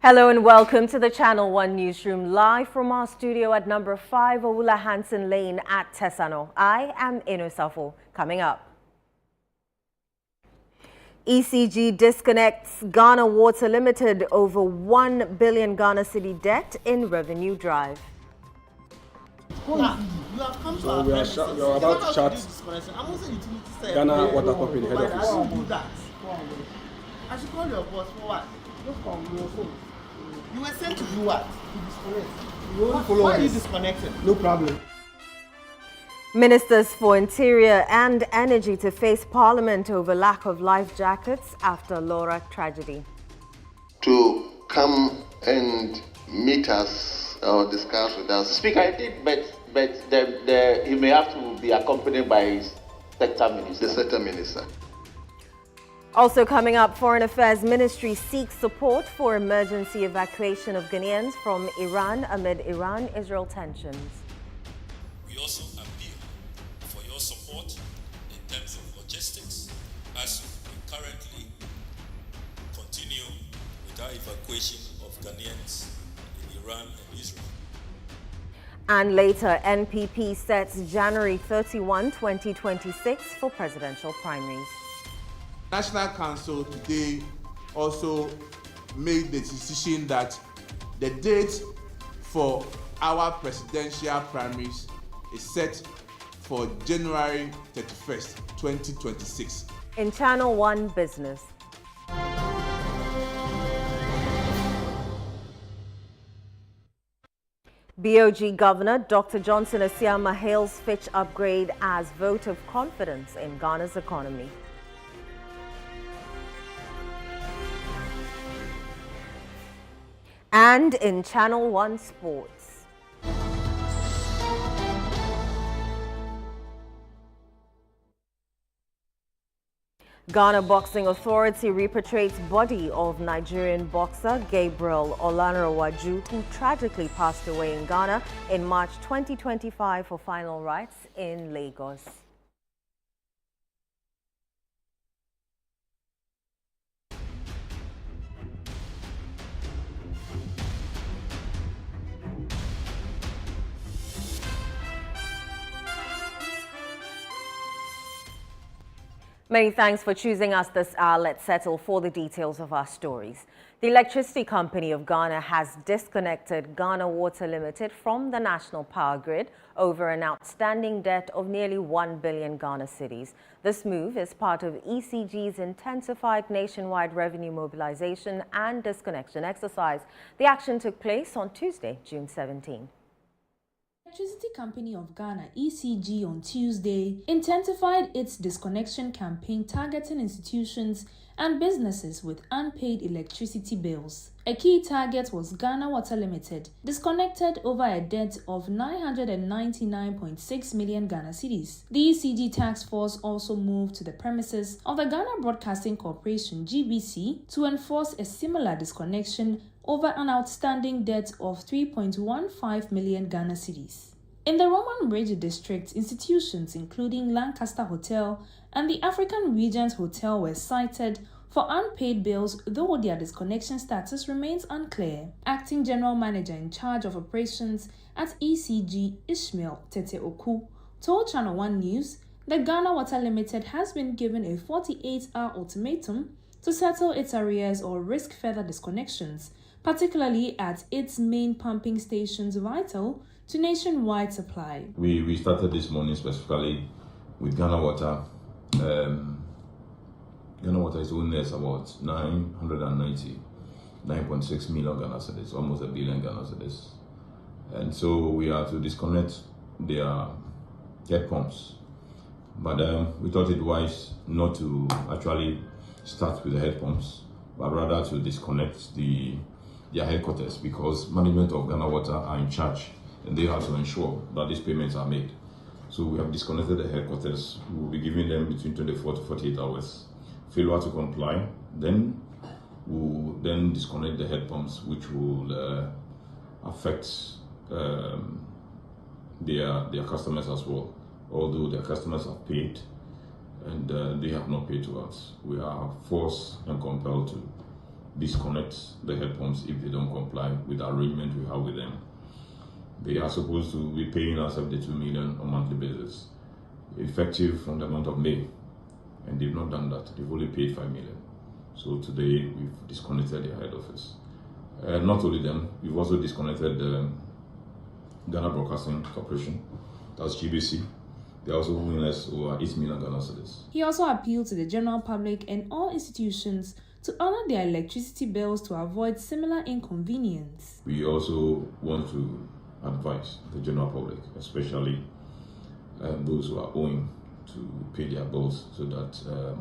Hello and welcome to the Channel 1 Newsroom, live from our studio at number 5 Owula Hansen Lane at Tesano. I am Ino Safo. Coming up, ECG disconnects Ghana Water Limited over 1 billion Ghana cedi debt in revenue drive. Now, you have come to our premises. You are about to chat I'm also utility side. Ghana Water Company head I office. won't do that. I should call your boss for what? Just from your phone. You were sent to do what? You only follow Why are you this. disconnected? No problem. Ministers for Interior and Energy to face Parliament over lack of life jackets after Laura tragedy. To come and meet us or discuss with us. Speaker, I did, but he may have to be accompanied by his sector minister. The sector minister. Also coming up, Foreign Affairs Ministry seeks support for emergency evacuation of Ghanaians from Iran amid Iran-Israel tensions. We also appeal for your support in terms of logistics as we currently continue with our evacuation of Ghanaians in Iran and Israel. And later, NPP sets January 31, 2026 for presidential primaries. National Council today also made the decision that the date for our presidential primaries is set for January 31st, 2026. In Channel 1 Business. BOG Governor Dr. Johnson Asiama hails Fitch upgrade as vote of confidence in Ghana's economy. And in Channel 1 Sports. Ghana Boxing Authority repatriates body of Nigerian boxer Gabriel Olanrewaju, who tragically passed away in Ghana in March 2025 for final rites in Lagos. Many thanks for choosing us this hour. Let's settle for the details of our stories. The Electricity Company of Ghana has disconnected Ghana Water Limited from the national power grid over an outstanding debt of nearly 1 billion Ghana cedis. This move is part of ECG's intensified nationwide revenue mobilization and disconnection exercise. The action took place on Tuesday, June 17. Electricity Company of Ghana (ECG) on Tuesday intensified its disconnection campaign targeting institutions and businesses with unpaid electricity bills. A key target was Ghana Water Limited, disconnected over a debt of 999.6 million Ghana cedis. The ECG task force also moved to the premises of the Ghana Broadcasting Corporation (GBC) to enforce a similar disconnection over an outstanding debt of 3.15 million Ghana cedis. In the Roman Bridge district, institutions including Lancaster Hotel and the African Regent Hotel were cited for unpaid bills, though their disconnection status remains unclear. Acting General Manager in charge of operations at ECG, Ishmael Tete Oku, told Channel 1 News that Ghana Water Limited has been given a 48-hour ultimatum to settle its arrears or risk further disconnections, particularly at its main pumping stations vital to nationwide supply. We started this morning specifically with Ghana Water. Ghana Water is owing us about 999.6 million Ghana cedis, almost a billion Ghana cedis. And so we are to disconnect their head pumps. But we thought it wise not to actually start with the head pumps, but rather to disconnect their headquarters, because management of Ghana Water are in charge and they have to ensure that these payments are made. So we have disconnected the headquarters. We will be giving them between 24 to 48 hours. Failure to comply, then we'll then disconnect the head pumps, which will affect their customers as well. Although their customers have paid and they have not paid to us, we are forced and compelled to disconnect the head pumps if they don't comply with the arrangement we have with them. They are supposed to be paying us 72 million on a monthly basis, effective from the month of May, and they've not done that. They've only paid 5 million. So today we've disconnected their head office. Not only them, we've also disconnected the Ghana Broadcasting Corporation, that's GBC. They're also owing us over 8 million Ghana cedis. He also appealed to the general public and all institutions to honor their electricity bills to avoid similar inconvenience. We also want to advise the general public, especially those who are owing, to pay their bills so that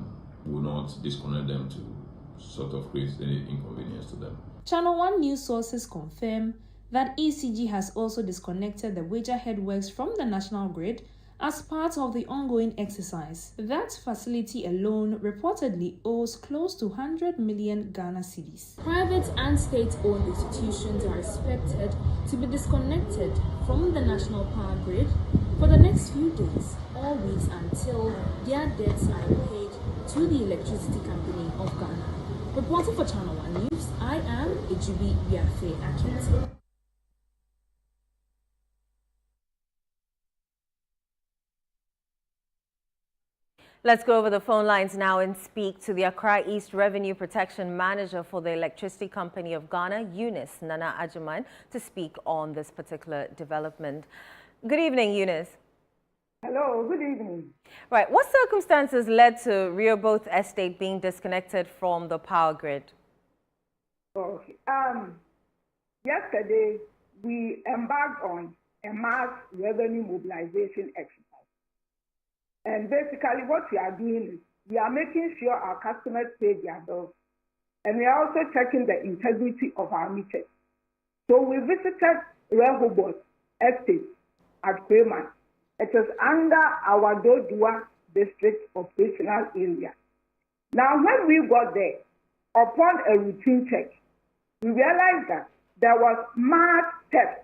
we will not disconnect them to sort of create any inconvenience to them. Channel 1 news sources confirm that ECG has also disconnected the Wager headworks from the national grid as part of the ongoing exercise. That facility alone reportedly owes close to 100 million Ghana cedis. Private and state-owned institutions are expected to be disconnected from the national power grid for the next few days or weeks until their debts are paid to the Electricity Company of Ghana. Reporting for Channel 1 News, I am Ejubi Biafe Akinti. Let's go over the phone lines now and speak to the Accra East Revenue Protection Manager for the Electricity Company of Ghana, Eunice Nana Ajuman, to speak on this particular development. Good evening, Eunice. Hello, good evening. Right, what circumstances led to Rehoboth Estate being disconnected from the power grid? Okay. Yesterday, we embarked on a mass revenue mobilization exercise. And basically what we are doing is we are making sure our customers pay their bills. And we are also checking the integrity of our meters. So we visited Rehoboth Estate at Kwema. It is under our Dodua district operational area. Now, when we got there, upon a routine check, we realized that there was mass theft,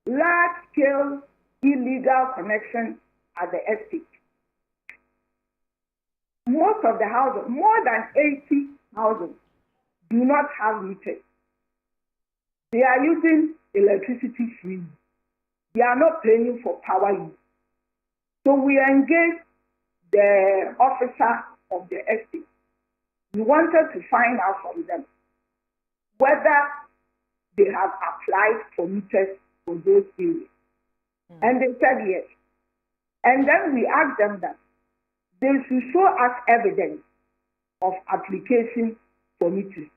large-scale illegal connection at the estate. Most of the houses, more than 80 houses, do not have meters. They are using electricity free. They are not paying for power use. So we engaged the officer of the estate. We wanted to find out from them whether they have applied for meters for those areas. And they said yes. And then we asked them that they should show us evidence of application for meters.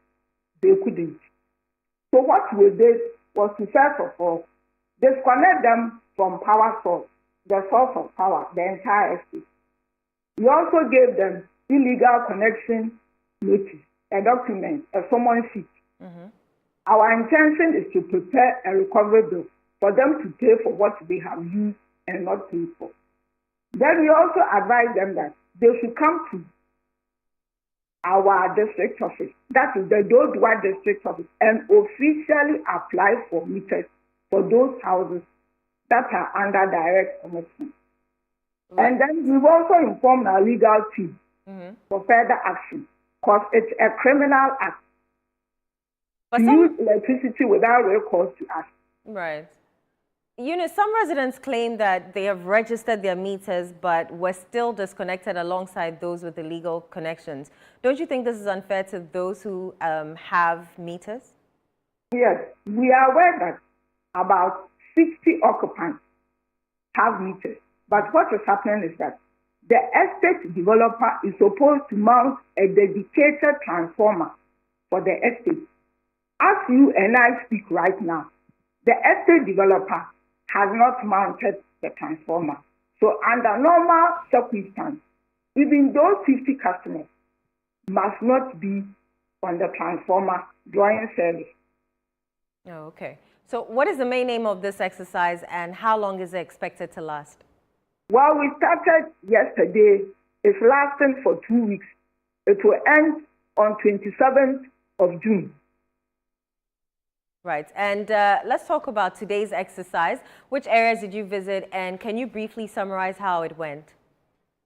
They couldn't. So what we did was to first of all disconnect them from power source, the source of power, the entire estate. We also gave them illegal connection notice, a document, a summons sheet. Our intention is to prepare a recovery bill for them to pay for what they have used and not paid for. Then we also advise them that they should come to our district office, that is the Dodua district office, and officially apply for meters for those houses that are under direct connection. Right. And then we've also informed our legal team for further action, because it's a criminal act to use electricity without recourse to us. Right. Some residents claim that they have registered their meters but were still disconnected alongside those with illegal connections. Don't you think this is unfair to those who have meters? Yes, we are aware that about 60 occupants have meters. But what is happening is that the estate developer is supposed to mount a dedicated transformer for the estate. As you and I speak right now, the estate developer has not mounted the transformer. So under normal circumstances, even those 50 customers must not be on the transformer drawing service. Oh, okay. So what is the main aim of this exercise and how long is it expected to last? Well, we started yesterday. It's lasting for 2 weeks. It will end on 27th of June. Right. And let's talk about today's exercise. Which areas did you visit and can you briefly summarize how it went?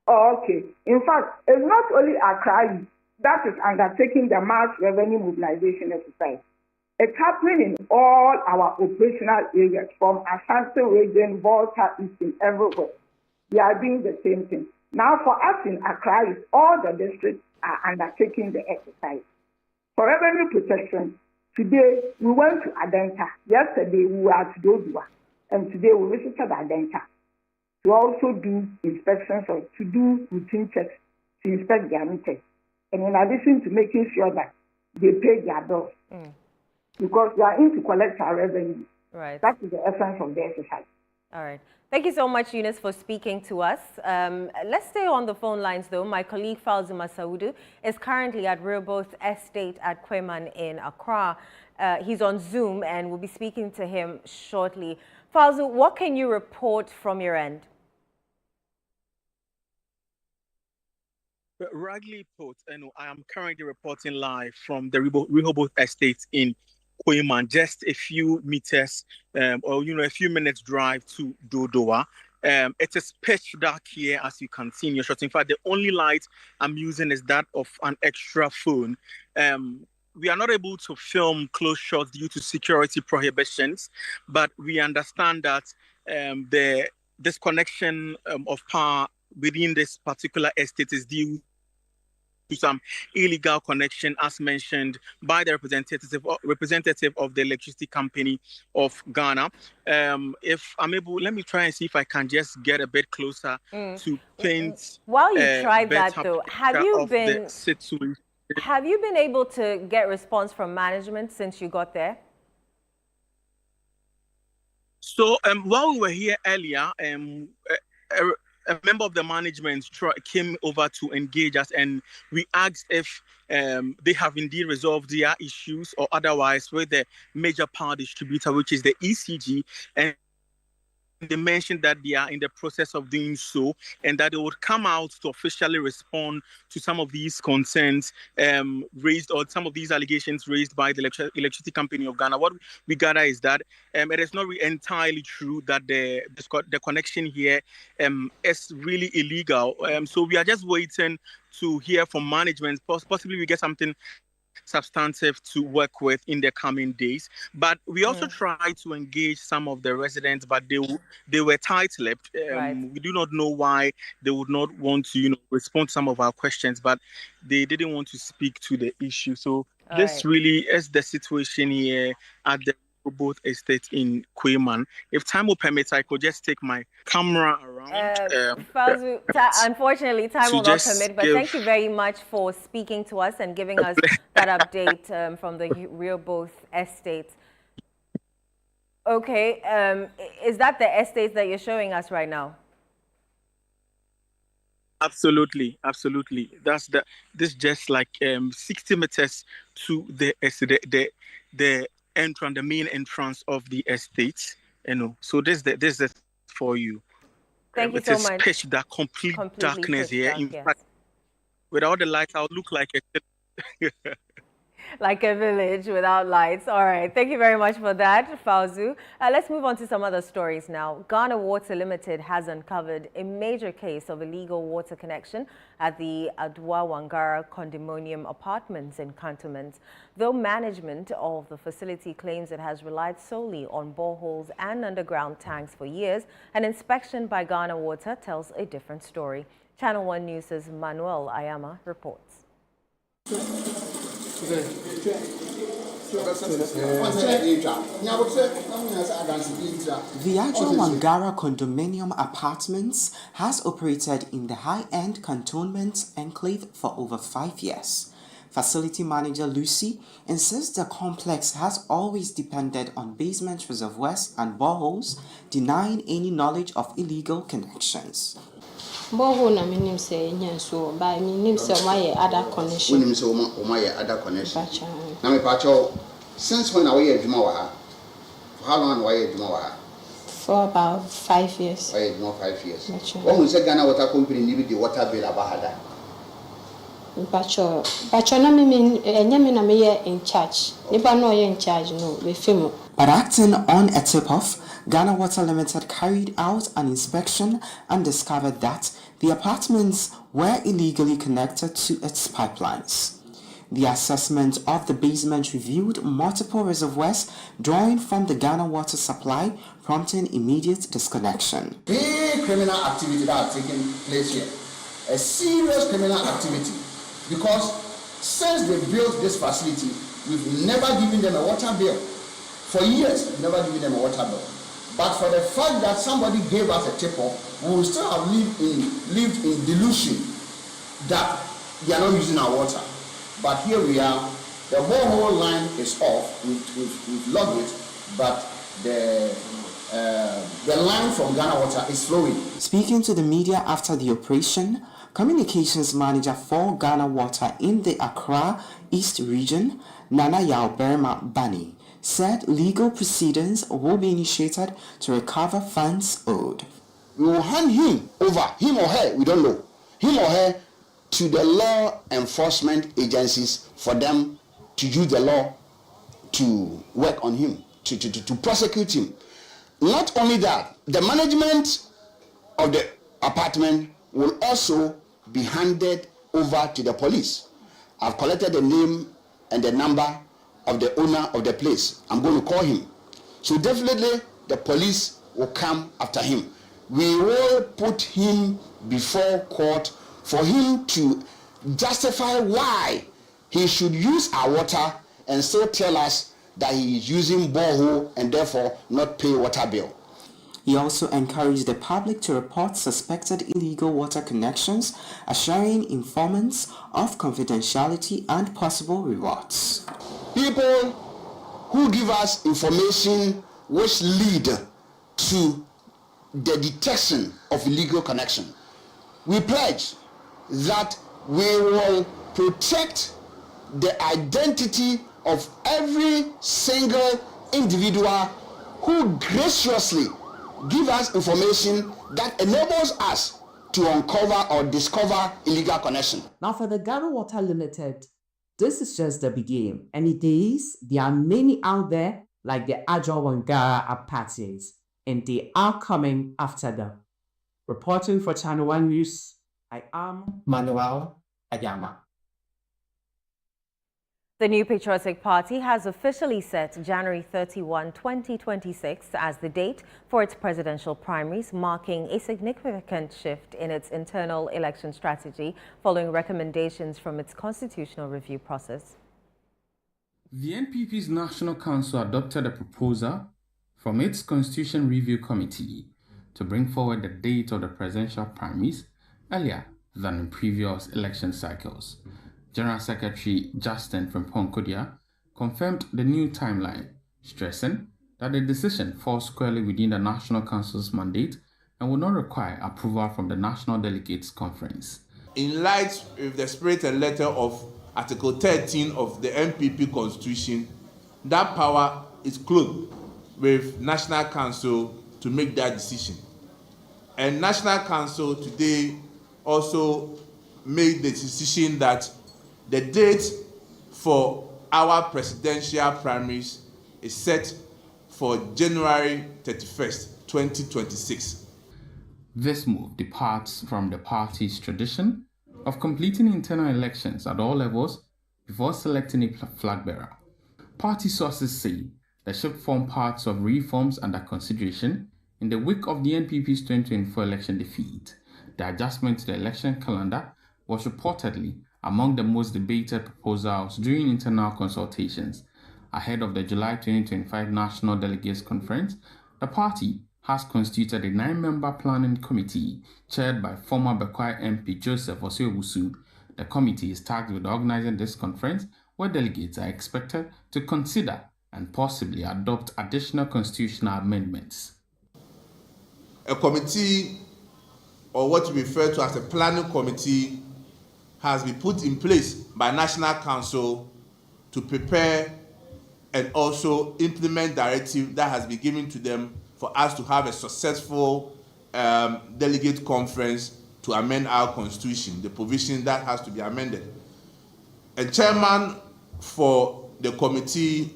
Oh, okay. In fact, it's not only Accra. that is undertaking the mass revenue mobilization exercise. It's happening in all our operational areas, from Ashanti region, Volta, Eastern, everywhere. We are doing the same thing. Now, for us in Accra, all the districts are undertaking the exercise. For revenue protection, today we went to Adenta. Yesterday we were at Dodua, and today we visited Adenta to also do inspections or to do routine checks to inspect their meters. And in addition to making sure that they pay their bills, because we are in to collect our revenue. Right. That is the essence of the exercise. All right. Thank you so much, Eunice, for speaking to us. Let's stay on the phone lines, though. My colleague, Falzu Masaudu, is currently at Rehoboth Estate at Kweman in Accra. He's on Zoom, and we'll be speaking to him shortly. Falzu, what can you report from your end? Ragley Port, I am currently reporting live from the Rehoboth Estate in Kweman, just a few meters or a few minutes drive to Dodoa. It is pitch dark here, as you can see in your shot. In fact, the only light I'm using is that of an extra phone. We are not able to film close shots due to security prohibitions, but we understand that the disconnection of power within this particular estate is due to some illegal connection, as mentioned by the representative of the electricity company of Ghana. If I'm able, let me try and see if I can just get a bit closer to paint. While you try that, though, have you been able to get response from management since you got there? So while we were here earlier, a member of the management came over to engage us, and we asked if they have indeed resolved their issues or otherwise with the major power distributor, which is the ECG, and they mentioned that they are in the process of doing so, and that they would come out to officially respond to some of these concerns raised, or some of these allegations raised by the electricity company of Ghana. What we gather is that it is not entirely true that the connection here is really illegal. So we are just waiting to hear from management. Possibly we get something substantive to work with in the coming days. But we also tried to engage some of the residents, but they were tight-lipped. We do not know why they would not want to, respond to some of our questions, but they didn't want to speak to the issue. So this really is the situation here at the Rehoboth Estate in Kweman. If time will permit, I could just take my camera around. Falzu, unfortunately, time will not permit, but thank you very much for speaking to us and giving us that update from the Rehoboth Estate. Okay, is that the estate that you're showing us right now? Absolutely. This just like 60 meters to the entrance, the main entrance of the estate. So this is for you. Thank you so much. It is pitch dark, complete darkness here. In fact, without the lights, I would look like a like a village without lights. All right. Thank you very much for that, Falzu. Let's move on to some other stories now. Ghana Water Limited has uncovered a major case of illegal water connection at the Adwa Wangara condominium apartments in Cantonment. Though management of the facility claims it has relied solely on boreholes and underground tanks for years, an inspection by Ghana Water tells a different story. Channel 1 News' Manuel Ayama reports. The Adwa Wangara condominium apartments has operated in the high-end cantonment enclave for over 5 years. Facility manager Lucy insists the complex has always depended on basement reservoirs and boreholes, denying any knowledge of illegal connections. Boho na minim say nyanso by minim say my other connection. Minim say my other connection. Na me pacho since when are you adwuma wa ha? For how long are you adwuma wa ha? For about 5 years. Why adwuma 5 years? When we say Ghana Water Company need the water bill abahada. Pacho na me enyame na me in charge. Nipa no in charge no we film. But acting on a tip-off, Ghana Water Limited carried out an inspection and discovered that The apartments were illegally connected to its pipelines. The assessment of the basement revealed multiple reservoirs drawing from the Ghana water supply, prompting immediate disconnection. Big criminal activity that has taken place here. A serious criminal activity, because since they built this facility, we've never given them a water bill. For years, we've never given them a water bill. But for the fact that somebody gave us a tip-off, we will still have lived in delusion that they are not using our water. But here we are, the borehole line is off, we've logged it, but the line from Ghana Water is flowing. Speaking to the media after the operation, Communications Manager for Ghana Water in the Accra East Region, Nana Yauberma Bani, said legal proceedings will be initiated to recover funds owed. We will hand him over, him or her, we don't know, him or her, to the law enforcement agencies for them to use the law to work on him, to prosecute him. Not only that, the management of the apartment will also be handed over to the police. I've collected the name and the number of the owner of the place. I'm going to call him. So definitely the police will come after him. We will put him before court for him to justify why he should use our water and still tell us that he is using borehole and therefore not pay water bill. He also encouraged the public to report suspected illegal water connections, assuring informants of confidentiality and possible rewards. People who give us information which lead to the detection of illegal connection, we pledge that we will protect the identity of every single individual who graciously give us information that enables us to uncover or discover illegal connection. Now for the Ghana Water Limited, this is just the beginning. And it is, there are many out there like the Ajo Wangara apartments, and they are coming after them. Reporting for Channel 1 News, I am Manuel Ayama. The New Patriotic Party has officially set January 31, 2026 as the date for its presidential primaries, marking a significant shift in its internal election strategy following recommendations from its constitutional review process. The NPP's National Council adopted a proposal from its Constitution Review Committee to bring forward the date of the presidential primaries earlier than in previous election cycles. General Secretary Justin Frimpong confirmed the new timeline, stressing that the decision falls squarely within the National Council's mandate and will not require approval from the National Delegates Conference. In light of the spirit and letter of Article 13 of the NPP Constitution, that power is clothed with National Council to make that decision. And National Council today also made the decision that the date for our presidential primaries is set for January 31st, 2026. This move departs from the party's tradition of completing internal elections at all levels before selecting a flag bearer. Party sources say the shift formed parts of reforms under consideration in the wake of the NPP's 2024 election defeat. The adjustment to the election calendar was reportedly among the most debated proposals during internal consultations. Ahead of the July 2025 National Delegates Conference, the party has constituted a 9-member planning committee chaired by former Bekwai MP Joseph Osei-Owusu. The committee is tasked with organizing this conference, where delegates are expected to consider and possibly adopt additional constitutional amendments. A committee, or what we refer to as a planning committee, has been put in place by National Council to prepare and also implement directive that has been given to them for us to have a successful delegate conference to amend our constitution, the provision that has to be amended. A chairman for the committee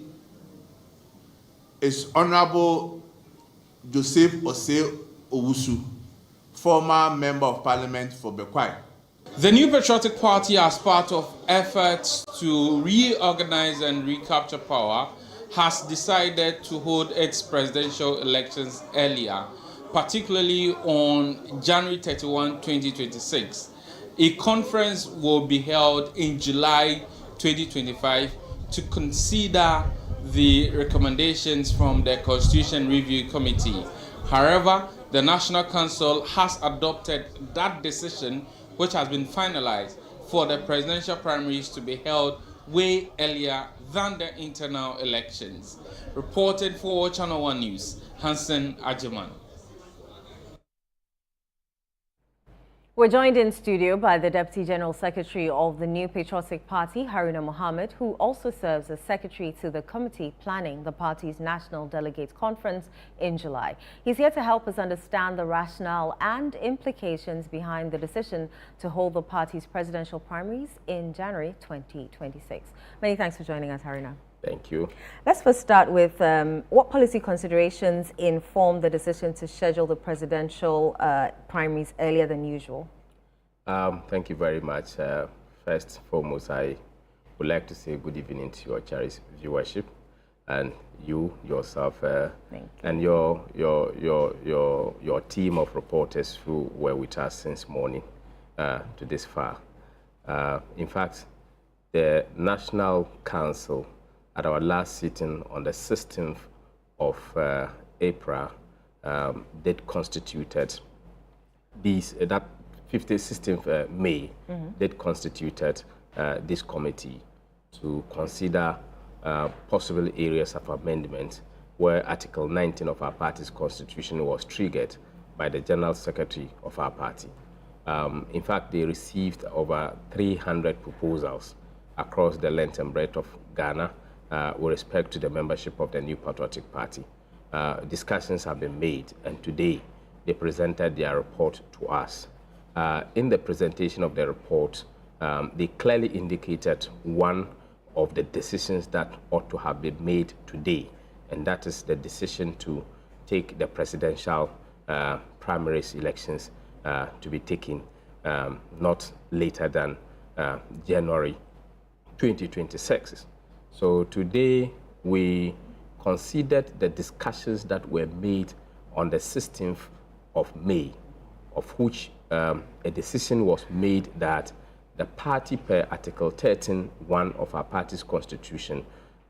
is Honorable Joseph Osei-Owusu, former Member of Parliament for Bekwai. The New Patriotic Party, as part of efforts to reorganize and recapture power, has decided to hold its presidential elections earlier, particularly on January 31, 2026. A conference will be held in July 2025 to consider the recommendations from the Constitution Review Committee. However, the National Council has adopted that decision, which has been finalized, for the presidential primaries to be held way earlier than the internal elections. Reported for Channel 1 News, Hansen Ajiman. We're joined in studio by the Deputy General Secretary of the New Patriotic Party, Haruna Mohammed, who also serves as Secretary to the committee planning the party's National Delegate Conference in July. He's here to help us understand the rationale and implications behind the decision to hold the party's presidential primaries in January 2026. Many thanks for joining us, Haruna. Thank you. Let's first start with what policy considerations informed the decision to schedule the presidential primaries earlier than usual? Thank you very much. First and foremost, I would like to say good evening to your cherished viewership, and you yourself and your team of reporters who were with us since morning to this far. In fact, the National Council at our last sitting on the 16th of April did constituted these, that 16th May, did constituted this committee to consider possible areas of amendment where Article 19 of our party's constitution was triggered by the General Secretary of our party. In fact, they received over 300 proposals across the length and breadth of Ghana with respect to the membership of the New Patriotic Party. Discussions have been made, and today they presented their report to us. In the presentation of the report, they clearly indicated one of the decisions that ought to have been made today, and that is the decision to take the presidential primaries elections to be taken not later than January 2026. So today we considered the discussions that were made on the 16th of May, of which a decision was made that the party, per Article 13(1) of our party's constitution,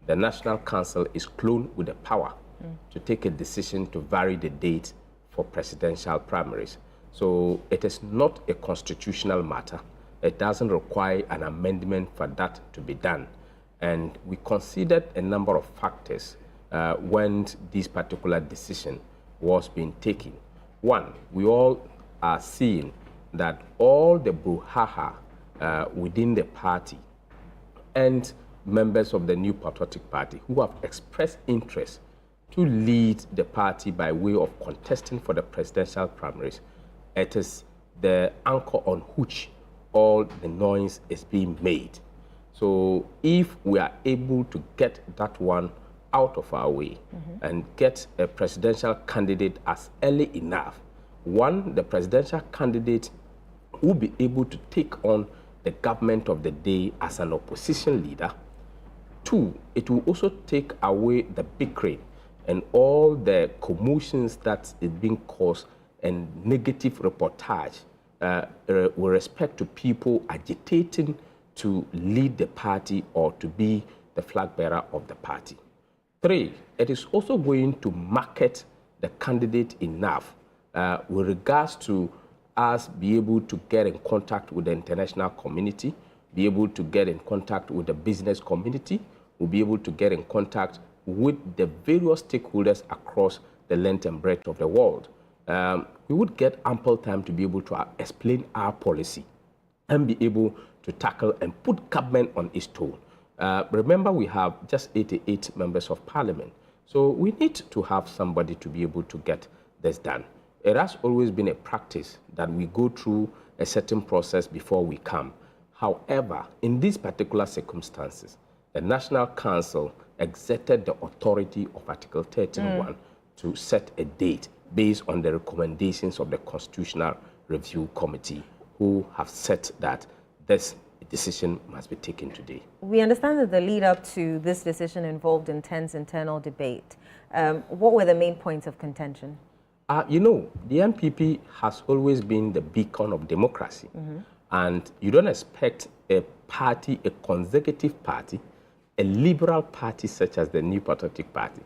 the National Council is clothed with the power to take a decision to vary the date for presidential primaries. So it is not a constitutional matter. It doesn't require an amendment for that to be done. And we considered a number of factors when this particular decision was being taken. One, we all are seeing that all the brouhaha within the party and members of the New Patriotic Party who have expressed interest to lead the party by way of contesting for the presidential primaries, it is the anchor on which all the noise is being made. So if we are able to get that one out of our way and get a presidential candidate as early enough, one, the presidential candidate will be able to take on the government of the day as an opposition leader. Two, it will also take away the bickering and all the commotions that is being caused and negative reportage with respect to people agitating to lead the party or to be the flag bearer of the party. Three, it is also going to market the candidate enough with regards to us be able to get in contact with the international community, be able to get in contact with the business community, we'll be able to get in contact with the various stakeholders across the length and breadth of the world. We would get ample time to be able to explain our policy and be able to tackle and put government on its toe. Remember, we have just 88 members of parliament. So we need to have somebody to be able to get this done. It has always been a practice that we go through a certain process before we come. However, in these particular circumstances, the National Council exerted the authority of Article 13(1) to set a date based on the recommendations of the Constitutional Review Committee, who have said that this decision must be taken today. We understand that the lead up to this decision involved intense internal debate. What were the main points of contention? You know, the MPP has always been the beacon of democracy. And you don't expect a party, a consecutive party, a liberal party such as the New Patriotic Party,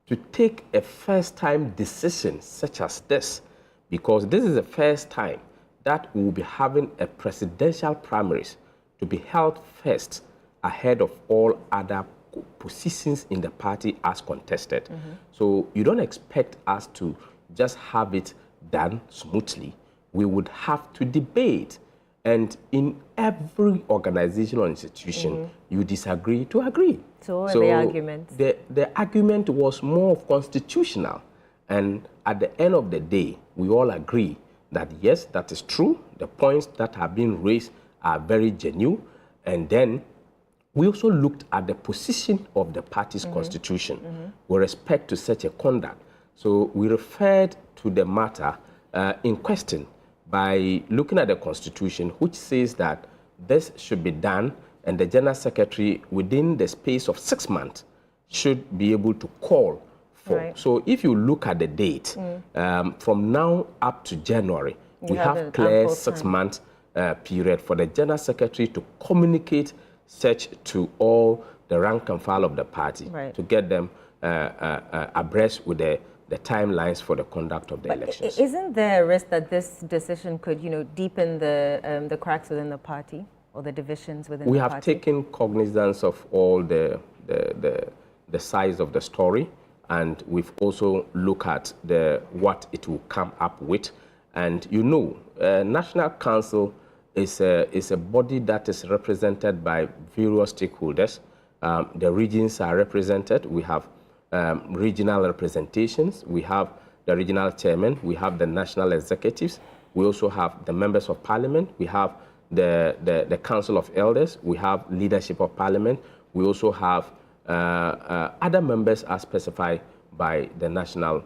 to take a first-time decision such as this, because this is the first time that we will be having a presidential primaries to be held first ahead of all other positions in the party as contested. So you don't expect us to just have it done smoothly. We would have to debate. And in every organizational institution, you disagree to agree. So what were the arguments? The argument was more of constitutional. And at the end of the day, we all agree that yes, that is true. The points that have been raised are very genuine. And then we also looked at the position of the party's constitution with respect to such a conduct. So we referred to the matter in question by looking at the constitution, which says that this should be done, and the General Secretary, within the space of 6 months, should be able to call for. Right. So if you look at the date, from now up to January, we have clear 6 month period for the General Secretary to communicate such to all the rank and file of the party, to get them abreast with the timelines for the conduct of the elections. Isn't there a risk that this decision could, deepen the cracks within the party or the divisions within the party? We have taken cognizance of all the size of the story, and we've also looked at what it will come up with. And National Council is a body that is represented by various stakeholders. The regions are represented. We have regional representations. We have the regional chairman. We have the national executives. We also have the members of parliament. We have the council of elders. We have leadership of parliament. We also have other members as specified by the national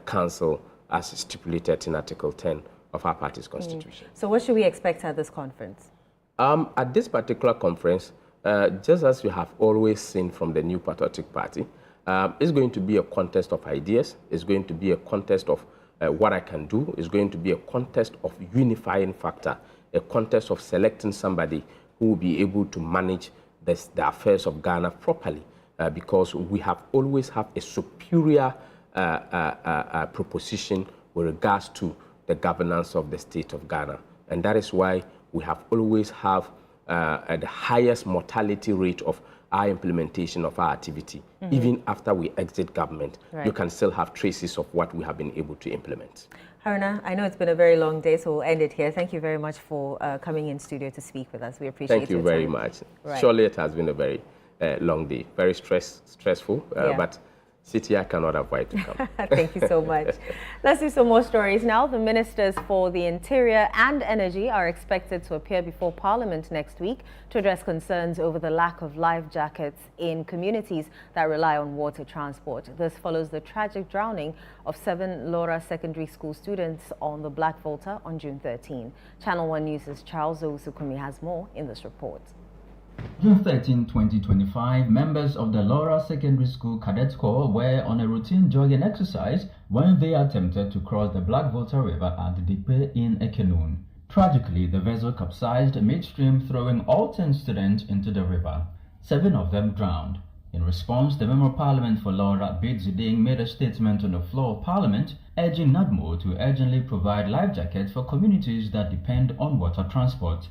council as stipulated in Article 10 of our party's constitution. So what should we expect at this conference? At this particular conference, just as you have always seen from the New Patriotic Party, it's going to be a contest of ideas. It's going to be a contest of what I can do. It's going to be a contest of unifying factor, a contest of selecting somebody who will be able to manage the affairs of Ghana properly, because we have always had a superior proposition with regards to the governance of the state of Ghana. And that is why we have always have the highest mortality rate of our implementation of our activity. Even after we exit government, you can still have traces of what we have been able to implement. Haruna, I know it's been a very long day, so we'll end it here. Thank you very much for coming in studio to speak with us. We appreciate it. Thank you very much. Surely it has been a very long day, very stressful, but CTI cannot avoid to come. Thank you so much. Let's do some more stories now. The ministers for the Interior and Energy are expected to appear before Parliament next week to address concerns over the lack of life jackets in communities that rely on water transport. This follows the tragic drowning of 7 Laura Secondary School students on the Black Volta on June 13. Channel 1 News' Charles Owusukumi has more in this report. June 13, 2025, members of the Laura Secondary School Cadet Corps were on a routine jogging exercise when they attempted to cross the Black Volta River at the Dipe in Ekenoun. Tragically, the vessel capsized midstream, throwing all 10 students into the river. 7 of them drowned. In response, the Member of Parliament for Laura, Bid Zidane, made a statement on the floor of Parliament urging NADMO to urgently provide life jackets for communities that depend on water transport.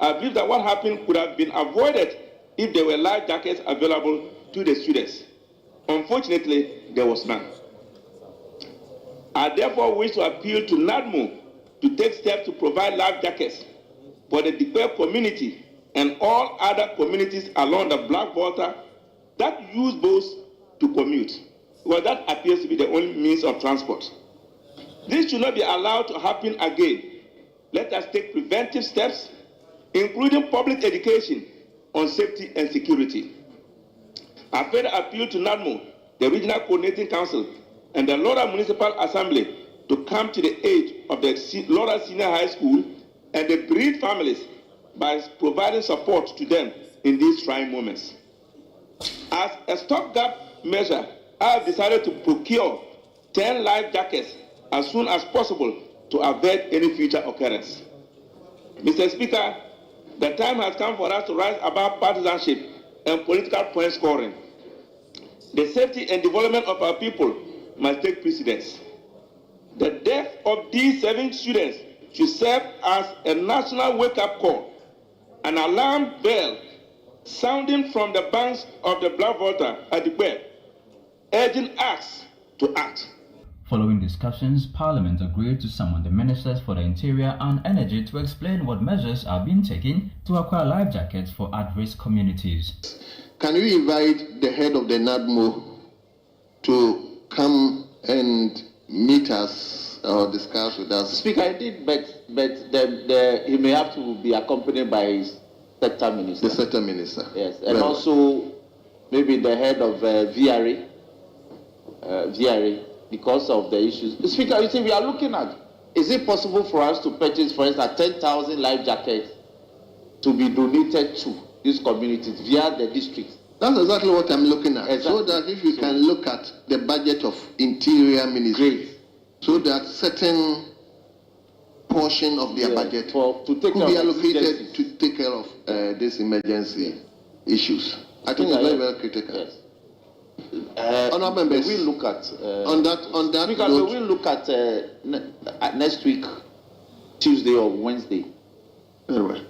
I believe that what happened could have been avoided if there were life jackets available to the students. Unfortunately, there was none. I therefore wish to appeal to NADMO to take steps to provide life jackets for the Dipe community and all other communities along the Black Volta that use boats to commute, because that appears to be the only means of transport. This should not be allowed to happen again. Let us take preventive steps, including public education on safety and security. I further appeal to NADMO, the Regional Coordinating Council, and the Laura Municipal Assembly to come to the aid of the Laura Senior High School and the bereaved families by providing support to them in these trying moments. As a stopgap measure, I have decided to procure 10 life jackets as soon as possible to avert any future occurrence. Mr. Speaker, the time has come for us to rise above partisanship and political point scoring. The safety and development of our people must take precedence. The death of these 7 students should serve as a national wake-up call, an alarm bell sounding from the banks of the Black Water at the Bay, urging us to act. Following discussions, Parliament agreed to summon the Ministers for the Interior and Energy to explain what measures are being taken to acquire life jackets for at-risk communities. Can we invite the head of the NADMO to come and meet us or discuss with us? Speaker, I did, but he may have to be accompanied by his sector minister. The sector minister. Yes, and also maybe the head of VRA, because of the issues. Speaker, you see, we are looking at, is it possible for us to purchase, for instance, 10,000 life jackets to be donated to these communities via the districts? That's exactly what I'm looking at. Exactly. So that if we can look at the budget of Interior Ministry, so that certain portion of their budget could be allocated to take care of these emergency issues. I think it's very, very critical. Yes. Honourable members, we look at on that Speaker, note, we look at next week, Tuesday or Wednesday. Very well.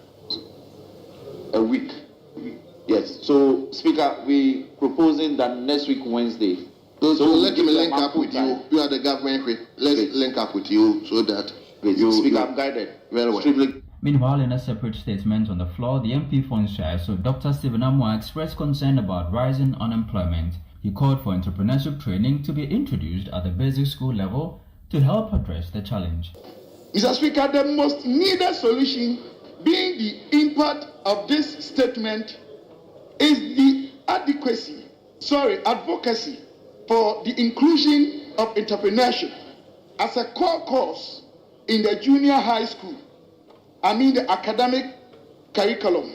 A week. Yes. So, Speaker, we proposing that next week Wednesday. So let me link up with you. You are the government. Let's link up with you so that Speaker, I'm guided. Very well. Meanwhile, in a separate statement on the floor, the MP for Nshai, Dr. Stephen Amwa, expressed concern about rising unemployment. He called for entrepreneurship training to be introduced at the basic school level to help address the challenge. Mr. Speaker, the most needed solution, being the impact of this statement, is the advocacy for the inclusion of entrepreneurship as a core course in the junior high school, the academic curriculum,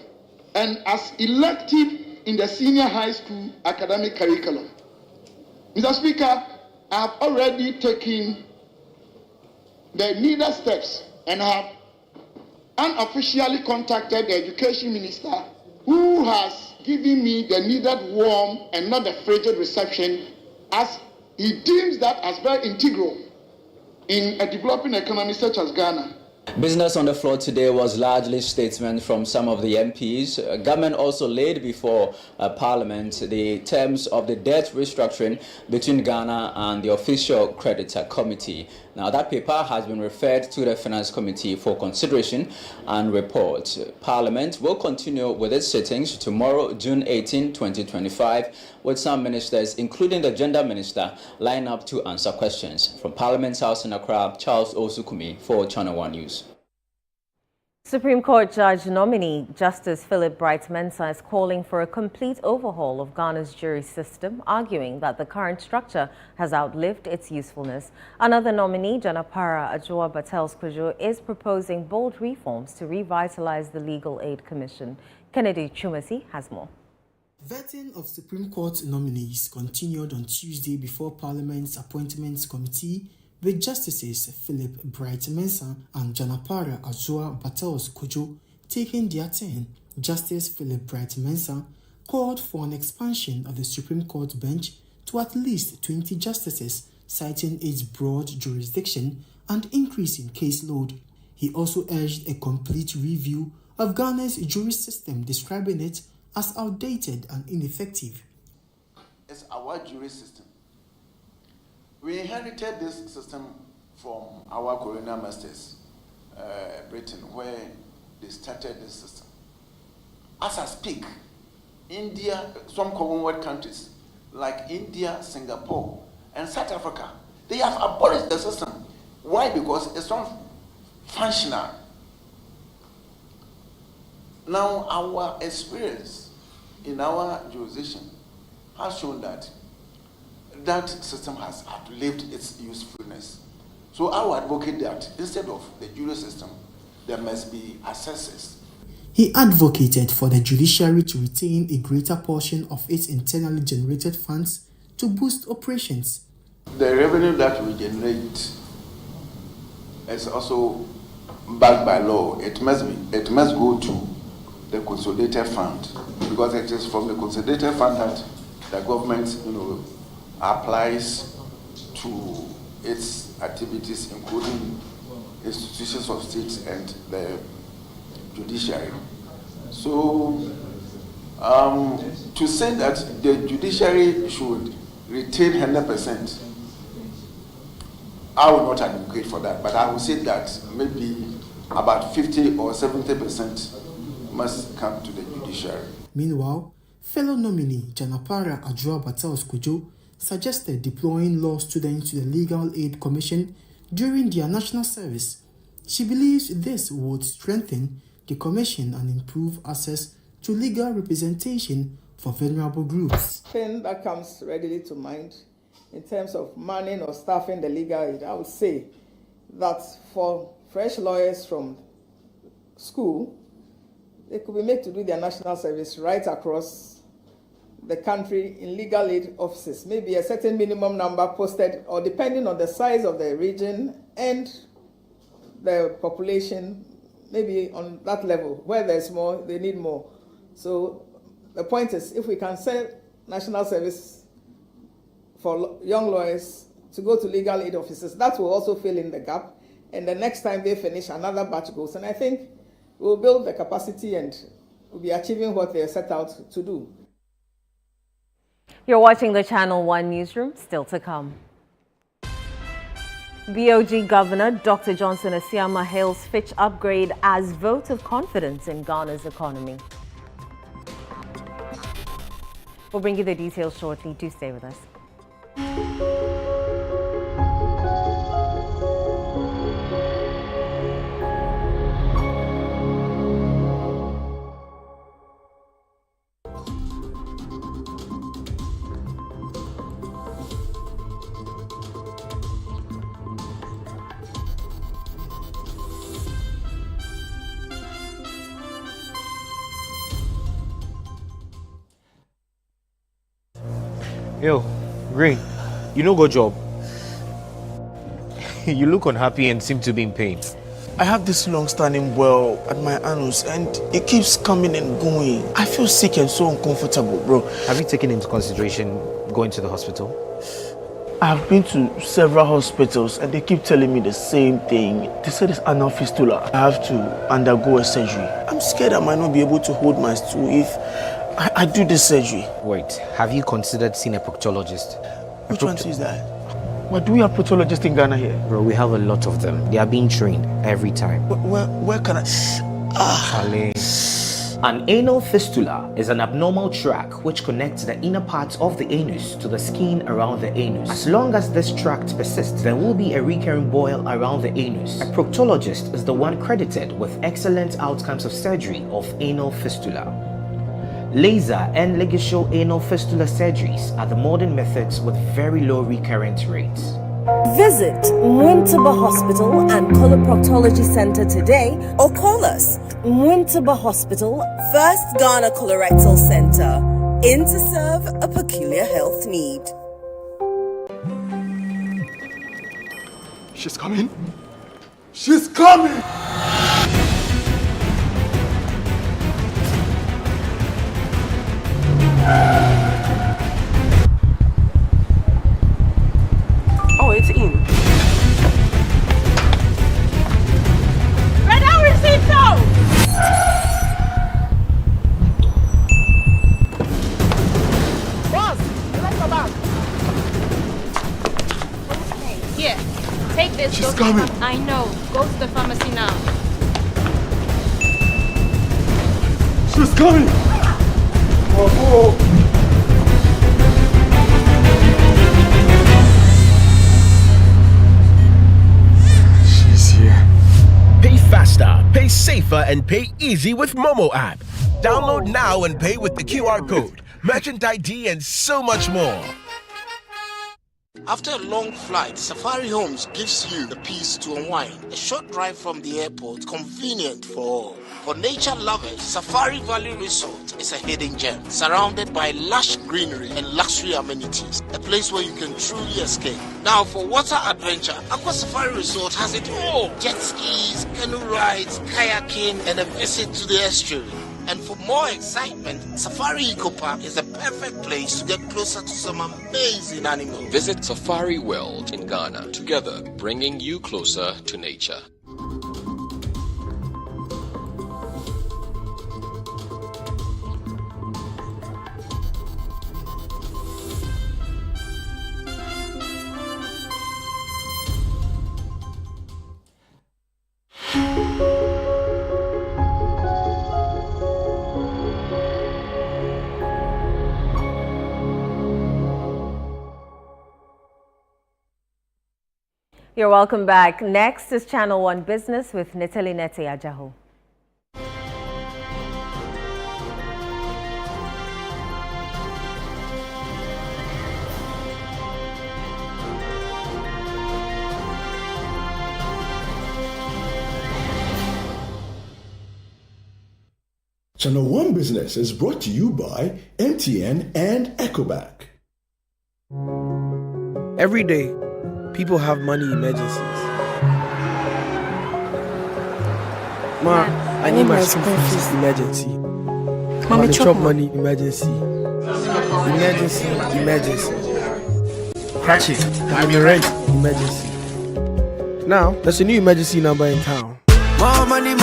and as elective in the senior high school academic curriculum. Mr. Speaker, I have already taken the needed steps and have unofficially contacted the Education Minister, who has given me the needed warm and not the frigid reception, as he deems that as very integral in a developing economy such as Ghana. Business on the floor today was largely statements from some of the MPs. Government also laid before Parliament the terms of the debt restructuring between Ghana and the official creditor committee. Now that paper has been referred to the Finance Committee for consideration and report. Parliament will continue with its sittings tomorrow, June 18, 2025, with some ministers, including the Gender Minister, line up to answer questions. From Parliament's House in Accra, Charles Osukumi for Channel 1 News. Supreme Court Judge nominee Justice Philip Bright-Mensah is calling for a complete overhaul of Ghana's jury system, arguing that the current structure has outlived its usefulness. Another nominee, Janapara Ajua Batels-Kojo, is proposing bold reforms to revitalize the Legal Aid Commission. Kennedy Chumasi has more. Vetting of Supreme Court nominees continued on Tuesday before Parliament's Appointments Committee, with Justices Philip Bright-Mensah and Janapara Ajua Batels-Kojo taking their turn. Justice Philip Bright-Mensah called for an expansion of the Supreme Court bench to at least 20 justices, citing its broad jurisdiction and increase in caseload. He also urged a complete review of Ghana's jury system, describing it as outdated and ineffective. It's our jury system. We inherited this system from our colonial masters, Britain, where they started this system. As I speak, India, some Commonwealth countries like India, Singapore, and South Africa, they have abolished the system. Why? Because it's not functional. Now, our experience in our jurisdiction has shown that that system has outlived its usefulness. So I would advocate that instead of the jury system, there must be assessors. He advocated for the judiciary to retain a greater portion of its internally generated funds to boost operations. The revenue that we generate is also backed by law. It must go to the consolidated fund, because it is from the consolidated fund that the government, applies to its activities, including institutions of state and the judiciary. So, to say that the judiciary should retain 100%, I will not advocate for that, but I will say that maybe about 50 or 70% must come to the judiciary. Meanwhile, fellow nominee Janapara Ajua Battles Kujo suggested deploying law students to the Legal Aid Commission during their national service. She believes this would strengthen the commission and improve access to legal representation for vulnerable groups. Thing that comes readily to mind in terms of manning or staffing the legal aid, I would say that for fresh lawyers from school, they could be made to do their national service right across the country in legal aid offices. Maybe a certain minimum number posted, or depending on the size of the region and the population, maybe on that level. Where there's more, they need more. So the point is, if we can set national service for young lawyers to go to legal aid offices, that will also fill in the gap. And the next time they finish, another batch goes. And I think we'll build the capacity and we'll be achieving what they're set out to do. You're watching the Channel 1 Newsroom, still to come. BOG Governor Dr. Johnson Asiama hails Fitch upgrade as vote of confidence in Ghana's economy. We'll bring you the details shortly. Do stay with us. Yo, Green, you no go job. You look unhappy and seem to be in pain. I have this long-standing well at my anus and it keeps coming and going. I feel sick and so uncomfortable, bro. Have you taken into consideration going to the hospital? I've been to several hospitals and they keep telling me the same thing. They said it's anal fistula. I have to undergo a surgery. I'm scared I might not be able to hold my stool if I do this surgery. Wait, have you considered seeing a proctologist? Which one is that? What do we have proctologists in Ghana here? Bro, we have a lot of them. They are being trained every time. Where can I? An anal fistula is an abnormal tract which connects the inner parts of the anus to the skin around the anus. As long as this tract persists, there will be a recurring boil around the anus. A proctologist is the one credited with excellent outcomes of surgery of anal fistula. Laser and ligature anal fistula surgeries are the modern methods with very low recurrence rates. Visit Mwintaba Hospital and Coloproctology Center today or call us. Mwintaba Hospital, First Ghana Colorectal Center, in to serve a peculiar health need. She's coming. She's coming! Oh, it's in. Red out receipt now! Boss, you like my bag? Okay, here. Take this. She's coming. I know. Go to the pharmacy now. She's coming! Oh. Pay faster, pay safer, and pay easy with Momo app. Download now and pay with the QR code, merchant ID, and so much more. After a long flight, Safari Homes gives you the peace to unwind. A short drive from the airport, convenient for all. For nature lovers, Safari Valley Resort is a hidden gem, surrounded by lush greenery and luxury amenities. A place where you can truly escape. Now, for water adventure, Aqua Safari Resort has it all. Jet skis, canoe rides, kayaking, and a visit to the estuary. And for more excitement, Safari Eco Park is the perfect place to get closer to some amazing animals. Visit Safari World in Ghana, together bringing you closer to nature. You're welcome back. Next is Channel 1 Business with Nete Ajaho. Channel 1 Business is brought to you by MTN and Ecobank. Every day, people have money emergencies. Ma, I need my school fees emergency. Mommy, chop money emergency. Emergency. Catch it. I'm in rent emergency. Now, there's a new emergency number in town. More money,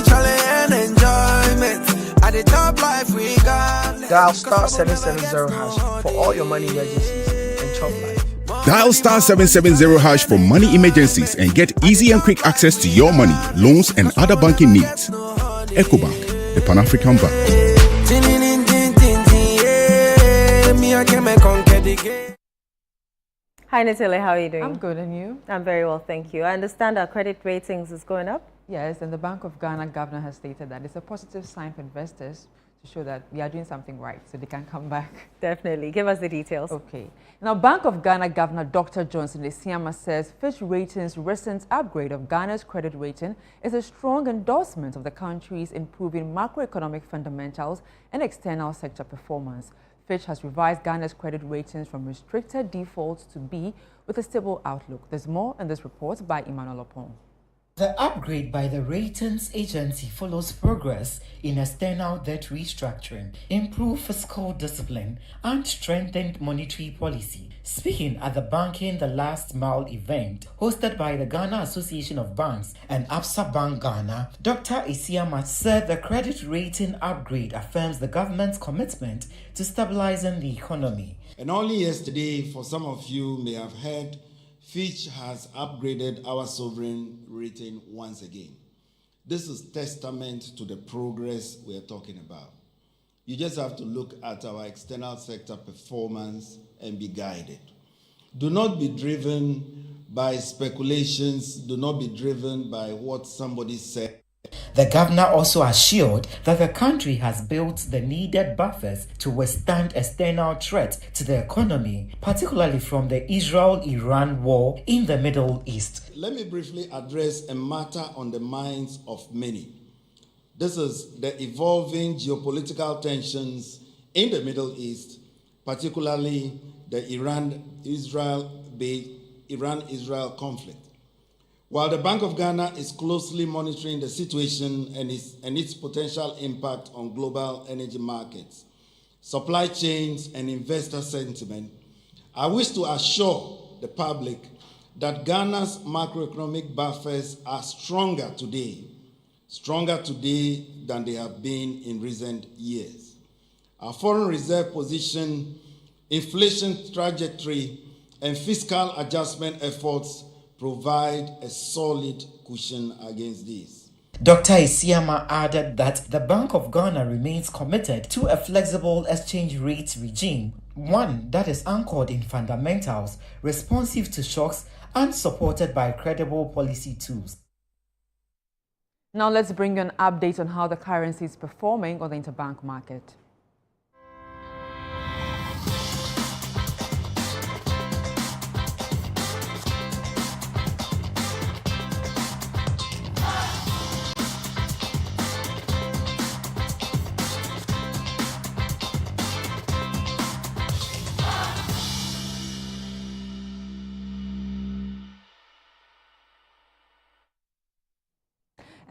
challenge and enjoyment. At the top life we got. Dial star 770 hash for all your money emergencies and chop life. Dial star 770 hash for money emergencies and get easy and quick access to your money, loans, and other banking needs. Ecobank, the Pan-African Bank. Hi Nathalie, how are you doing? I'm good, and you? I'm very well, thank you. I understand our credit ratings is going up? Yes, and the Bank of Ghana governor has stated that it's a positive sign for investors to show that we are doing something right, so they can come back. Definitely. Give us the details. Okay. Now, Bank of Ghana Governor Dr. Johnson Esiama says Fitch Ratings' recent upgrade of Ghana's credit rating is a strong endorsement of the country's improving macroeconomic fundamentals and external sector performance. Fitch has revised Ghana's credit ratings from restricted default to B with a stable outlook. There's more in this report by Emmanuel Opon. The upgrade by the ratings agency follows progress in external debt restructuring, improved fiscal discipline, and strengthened monetary policy. Speaking at the Banking the Last Mile event hosted by the Ghana Association of Banks and Absa Bank Ghana, Dr. Esiama said the credit rating upgrade affirms the government's commitment to stabilizing the economy. And only yesterday, for some of you may have heard, Fitch has upgraded our sovereign rating once again. This is testament to the progress we are talking about. You just have to look at our external sector performance and be guided. Do not be driven by speculations. Do not be driven by what somebody said. The governor also assured that the country has built the needed buffers to withstand external threats to the economy, particularly from the Israel-Iran war in the Middle East. Let me briefly address a matter on the minds of many. This is the evolving geopolitical tensions in the Middle East, particularly the Iran-Israel conflict. While the Bank of Ghana is closely monitoring the situation and its potential impact on global energy markets, supply chains, and investor sentiment, I wish to assure the public that Ghana's macroeconomic buffers are stronger today than they have been in recent years. Our foreign reserve position, inflation trajectory, and fiscal adjustment efforts provide a solid cushion against this. Dr. Esiama added that the Bank of Ghana remains committed to a flexible exchange rate regime, one that is anchored in fundamentals, responsive to shocks, and supported by credible policy tools. Now let's bring you an update on how the currency is performing on the interbank market.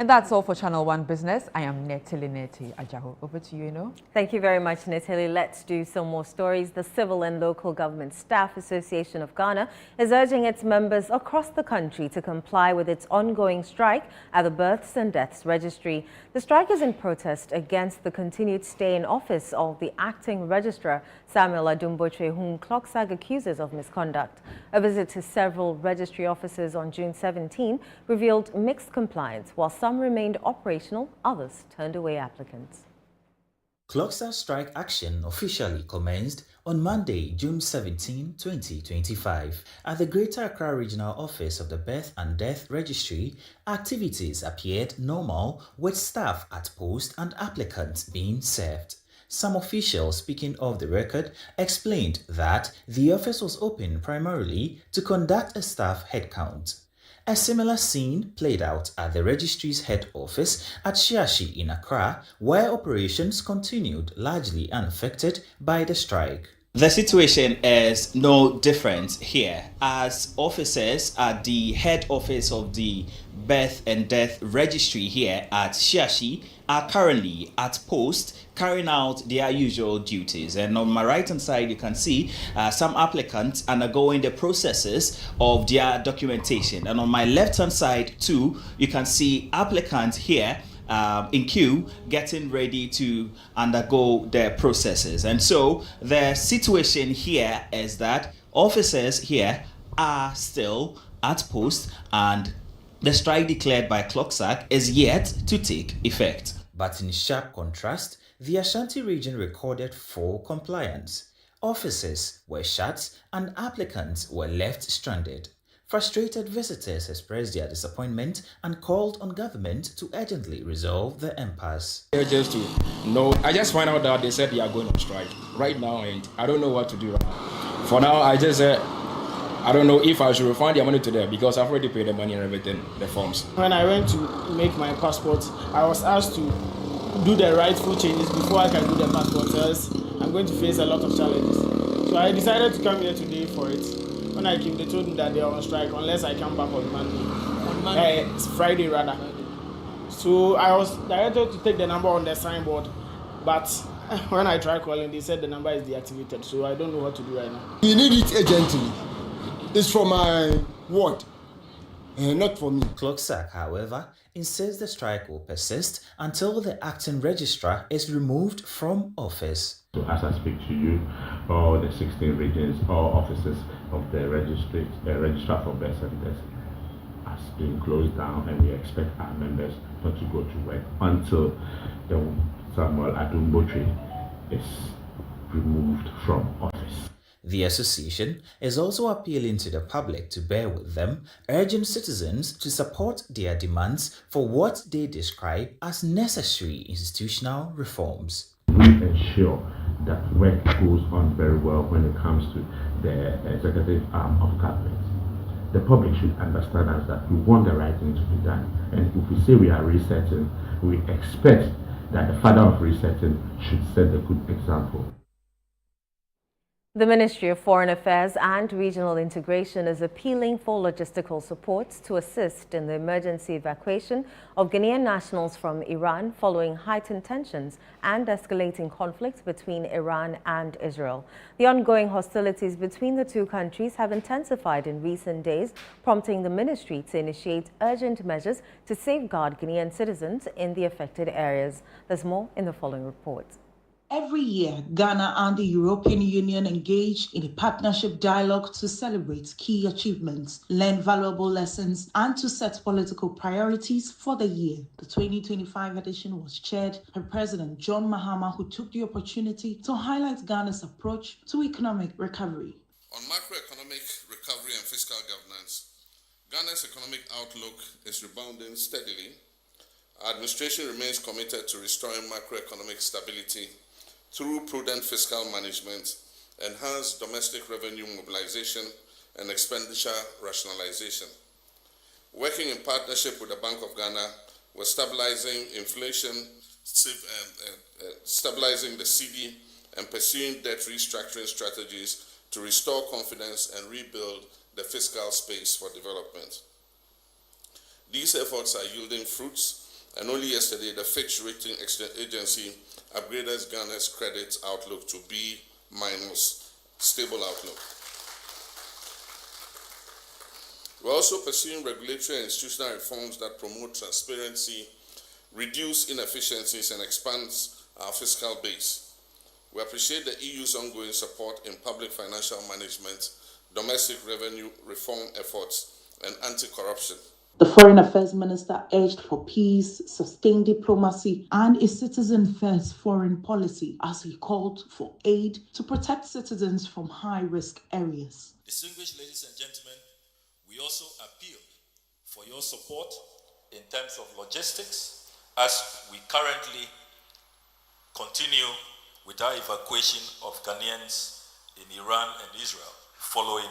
And that's all for Channel 1 Business. I am Neti Ajaho. Over to you, Eno. Thank you very much, Netili. Let's do some more stories. The Civil and Local Government Staff Association of Ghana is urging its members across the country to comply with its ongoing strike at the Births and Deaths Registry. The strike is in protest against the continued stay in office of the acting registrar, Samuel Adumbotre, whom Clocksag accuses of misconduct. A visit to several registry offices on June 17 revealed mixed compliance. While some remained operational, others turned away applicants. Clocksag strike action officially commenced on Monday, June 17, 2025. At the Greater Accra Regional Office of the Birth and Death Registry, activities appeared normal, with staff at post and applicants being served. Some officials speaking off the record explained that the office was open primarily to conduct a staff headcount. A similar scene played out at the registry's head office at Shiashi in Accra, where operations continued largely unaffected by the strike. The situation is no different here, as officers at the head office of the Birth and Death Registry here at Shiashi are currently at post carrying out their usual duties. And on my right hand side you can see some applicants undergoing the processes of their documentation, and on my left hand side too you can see applicants here in queue getting ready to undergo their processes. And so the situation here is that officers here are still at post and the strike declared by Clocksag is yet to take effect. But in sharp contrast, the Ashanti region recorded full compliance. Offices were shut and applicants were left stranded. Frustrated visitors expressed their disappointment and called on government to urgently resolve the impasse. Just to know, I just find out that they said they are going on strike right now, and I don't know what to do. For now, I just I don't know if I should refund their money to them because I've already paid the money and everything, the forms. When I went to make my passport, I was asked to do the rightful changes before I can do the passport, else I'm going to face a lot of challenges. So I decided to come here today for it. When I came, they told me that they are on strike unless I come back on Monday. It's Friday rather. So I was directed to take the number on the signboard, but when I tried calling, they said the number is deactivated. So I don't know what to do right now. You need it urgently. It's for my ward, not for me. Clocksag, however, insists the strike will persist until the acting registrar is removed from office. So as I speak to you, all the 16 regions, all offices of the registrar for births and deaths has been closed down, and we expect our members not to go to work until the Samuel Adumbotre is removed from office. The association is also appealing to the public to bear with them, urging citizens to support their demands for what they describe as necessary institutional reforms. We ensure that work goes on very well when it comes to the executive arm of government. The public should understand us that we want the right thing to be done, and if we say we are resetting, we expect that the father of resetting should set a good example. The Ministry of Foreign Affairs and Regional Integration is appealing for logistical support to assist in the emergency evacuation of Ghanaian nationals from Iran following heightened tensions and escalating conflicts between Iran and Israel. The ongoing hostilities between the two countries have intensified in recent days, prompting the ministry to initiate urgent measures to safeguard Ghanaian citizens in the affected areas. There's more in the following report. Every year, Ghana and the European Union engage in a partnership dialogue to celebrate key achievements, learn valuable lessons, and to set political priorities for the year. The 2025 edition was chaired by President John Mahama, who took the opportunity to highlight Ghana's approach to economic recovery. On macroeconomic recovery and fiscal governance, Ghana's economic outlook is rebounding steadily. Our administration remains committed to restoring macroeconomic stability through prudent fiscal management, enhanced domestic revenue mobilization, and expenditure rationalization. Working in partnership with the Bank of Ghana, we're stabilizing inflation, stabilizing the cedi, and pursuing debt restructuring strategies to restore confidence and rebuild the fiscal space for development. These efforts are yielding fruits And only yesterday, the Fitch Rating Agency upgraded Ghana's credit outlook to B-, stable outlook. We're also pursuing regulatory and institutional reforms that promote transparency, reduce inefficiencies, and expand our fiscal base. We appreciate the EU's ongoing support in public financial management, domestic revenue reform efforts, and anti-corruption. The Foreign Affairs Minister urged for peace, sustained diplomacy, and a citizen-first foreign policy as he called for aid to protect citizens from high-risk areas. Distinguished ladies and gentlemen, we also appeal for your support in terms of logistics as we currently continue with our evacuation of Ghanaians in Iran and Israel following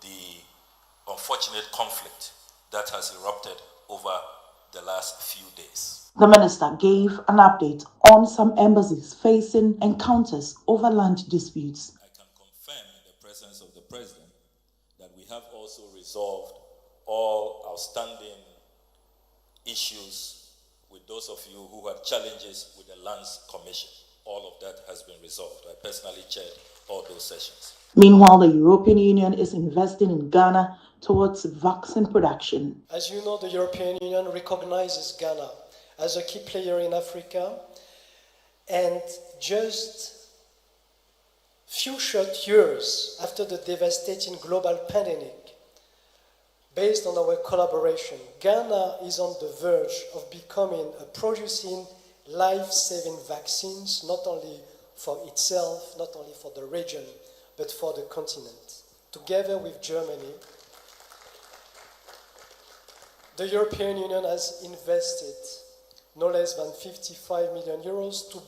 the unfortunate conflict that has erupted over the last few days. The minister gave an update on some embassies facing encounters over land disputes. I can confirm in the presence of the President that we have also resolved all outstanding issues with those of you who had challenges with the Lands Commission. All of that has been resolved. I personally chaired all those sessions. Meanwhile, the European Union is investing in Ghana towards vaccine production. As you know, the European Union recognizes Ghana as a key player in Africa, and just few short years after the devastating global pandemic, based on our collaboration, Ghana is on the verge of becoming a producing life-saving vaccines, not only for itself, not only for the region, but for the continent. Together with Germany, the European Union has invested no less than 55 million euros to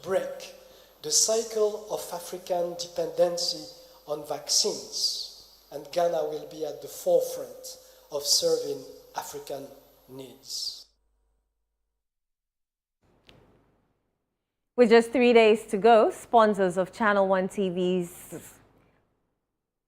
break the cycle of African dependency on vaccines. And Ghana will be at the forefront of serving African needs. With just 3 days to go, sponsors of Channel 1 TV's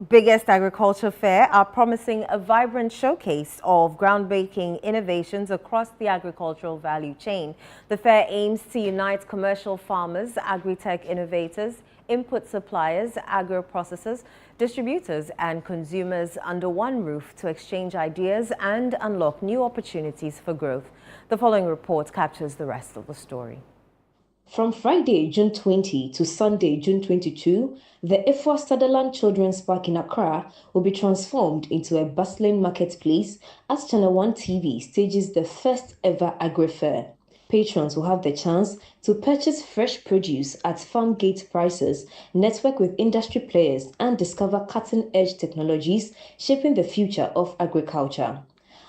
biggest agriculture fair are promising a vibrant showcase of groundbreaking innovations across the agricultural value chain. The fair aims to unite commercial farmers, agri-tech innovators, input suppliers, agro-processors, distributors and consumers under one roof to exchange ideas and unlock new opportunities for growth. The following report captures the rest of the story. From Friday, June 20 to Sunday, June 22, the Efwa Sutherland Children's Park in Accra will be transformed into a bustling marketplace as Channel 1 TV stages the first ever agri-fair. Patrons will have the chance to purchase fresh produce at farm gate prices, network with industry players, and discover cutting-edge technologies shaping the future of agriculture.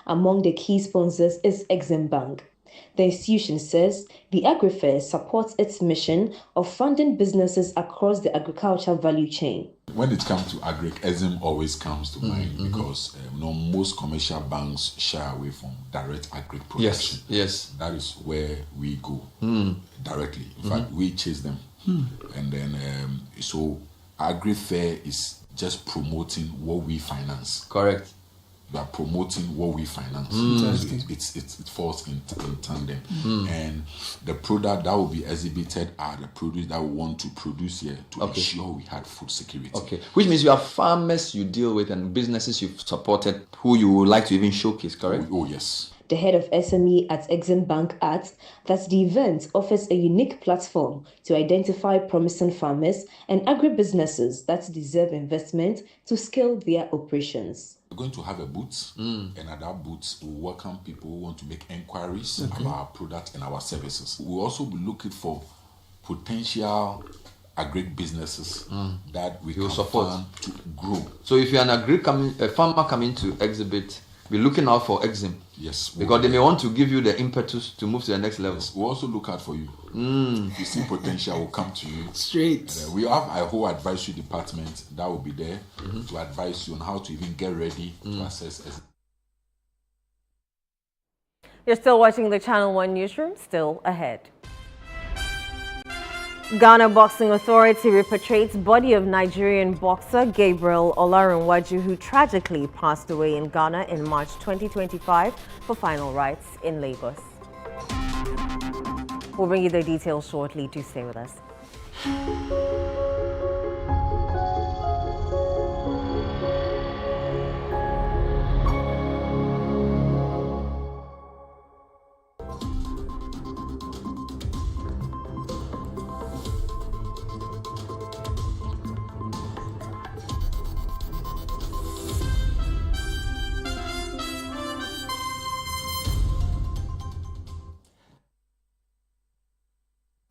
Among the key sponsors is Exim Bank. The institution says the agri-fair supports its mission of funding businesses across the agriculture value chain. When it comes to agri, Exim always comes to mind because most commercial banks shy away from direct agri production. Yes. That is where we go directly. In fact, we chase them. And then, so agri-fair is just promoting what we finance. Correct. We are promoting what we finance. It falls in tandem. And the product that will be exhibited are the produce that we want to produce here to ensure we had food security. Okay, which means you have farmers you deal with and businesses you've supported who you would like to even showcase, correct? Oh yes. The head of SME at Exim Bank adds that the event offers a unique platform to identify promising farmers and agribusinesses that deserve investment to scale their operations. We're going to have a booth, and at that booth, we'll welcome people who want to make inquiries about our product and our services. We'll also be looking for potential agri-businesses that we can support to grow. So if you're a farmer coming to exhibit, be looking out for Exim. Yes. Because they may want to give you the impetus to move to the next level. Yes, we'll also look out for you. If you see potential, we'll come to you. Straight. We have a whole advisory department that will be there to advise you on how to even get ready to access Exim. You're still watching the Channel 1 Newsroom, still ahead. Ghana Boxing Authority repatriates body of Nigerian boxer Gabriel Olarinwaju, who tragically passed away in Ghana in March 2025 for final rites in Lagos. We'll bring you the details shortly. Do stay with us.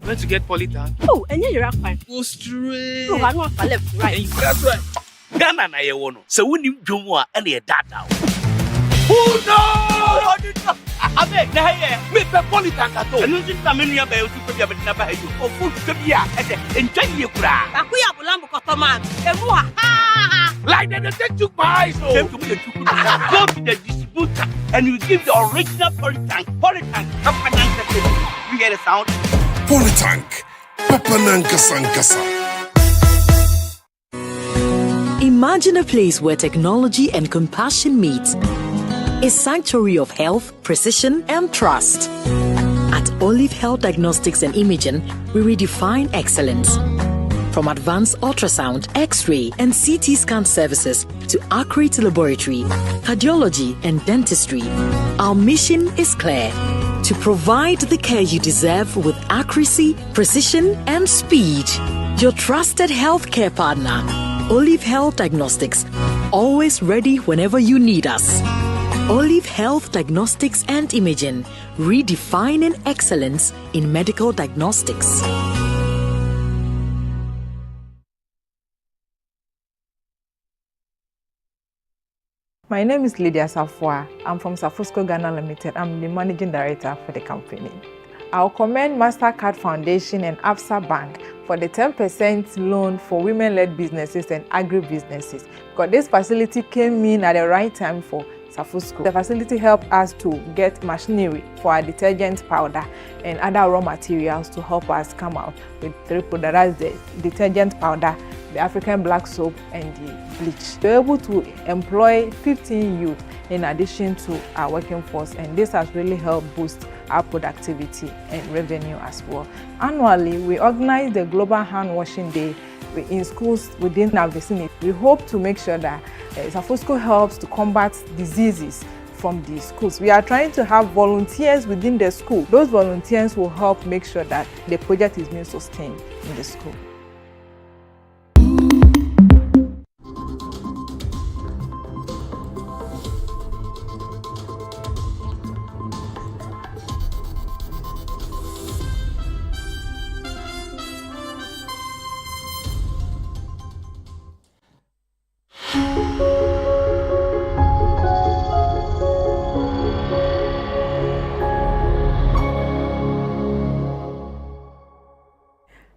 Where to get polytank? Oh, and you're fine. Go straight. No, I'm not left, right. That's right. Ghana na ye wono. Se woni dwomo a na ye data. Oh no! Abe na ye me pe polytank ato. Enu nti na me nua ba yo tu pe bia be na ba hayo. O fu tu bia e de entwan ye kura. Akuya bulambo kotoman. Emu ha. Like they took my eyes. Go to the distributor and you give the original polytank. Polytank. You get a sound? Polytank. Papananka Sankasa. Imagine a place where technology and compassion meet. A sanctuary of health, precision, and trust. At Olive Health Diagnostics and Imaging, we redefine excellence. From advanced ultrasound, X-ray, and CT scan services to accurate laboratory, cardiology, and dentistry, our mission is clear: to provide the care you deserve with accuracy, precision, and speed. Your trusted healthcare partner, Olive Health Diagnostics, always ready whenever you need us. Olive Health Diagnostics and Imaging, redefining excellence in medical diagnostics. My name is Lydia Safwa. I'm from Safusco Ghana Limited. I'm the managing director for the company. I'll commend MasterCard Foundation and Absa Bank for the 10% loan for women-led businesses and agri-businesses, because this facility came in at the right time for Safusco. The facility helped us to get machinery for our detergent powder and other raw materials to help us come out with 3 products: that's the detergent powder, the African black soap, and the bleach. We're able to employ 15 youth in addition to our working force, and this has really helped boost our productivity and revenue as well. Annually, we organize the Global Hand Washing Day in schools within our vicinity. We hope to make sure that Safusco helps to combat diseases from the schools. We are trying to have volunteers within the school. Those volunteers will help make sure that the project is being sustained in the school.